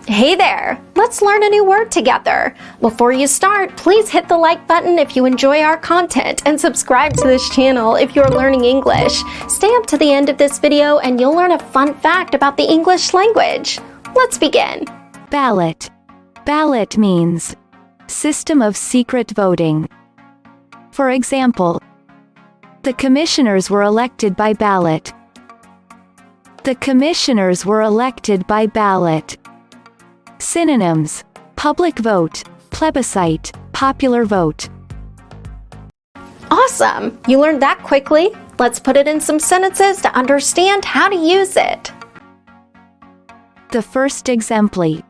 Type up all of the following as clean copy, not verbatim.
Hey there! Let's learn a new word together. Before you start, please hit the like button if you enjoy our content and subscribe to this channel if you're learning English. Stay up to the end of this video and you'll learn a fun fact about the English language. Let's begin. Ballot. Ballot means system of secret voting. For example, the commissioners were elected by ballot. The commissioners were elected by ballot. Synonyms: public vote, plebiscite, popular vote. Awesome! You learned that quickly. Let's put it in some sentences to understand how to use it. The first exemplar.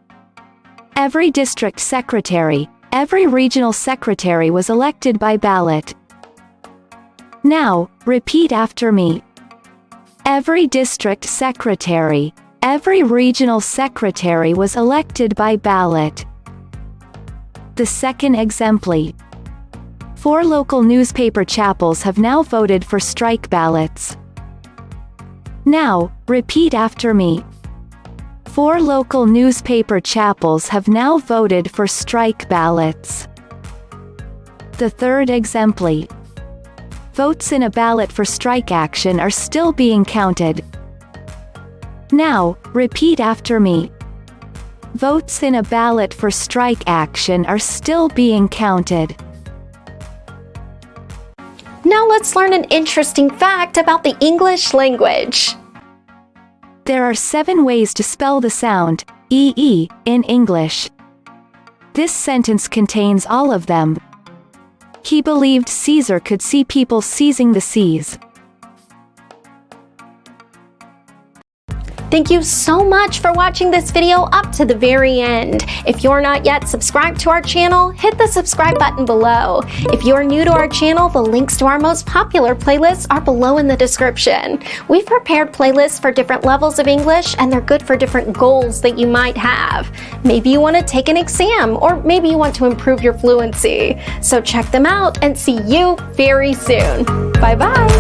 Every district secretary, every regional secretary was elected by ballot. Now, repeat after me. Every district secretary, every regional secretary was elected by ballot. The second exemplar. 4 local newspaper chapels have now voted for strike ballots. Now, repeat after me. 4 local newspaper chapels have now voted for strike ballots. The third exemplar. Votes in a ballot for strike action are still being counted. Now, repeat after me. Votes in a ballot for strike action are still being counted. Now let's learn an interesting fact about the English language. There are 7 ways to spell the sound EE in English. This sentence contains all of them. He believed Caesar could see people seizing the seas. Thank you so much for watching this video up to the very end. If you're not yet subscribed to our channel, hit the subscribe button below. If you're new to our channel, the links to our most popular playlists are below in the description. We've prepared playlists for different levels of English, and they're good for different goals that you might have. Maybe you want to take an exam, or maybe you want to improve your fluency. So check them out and see you very soon. Bye-bye.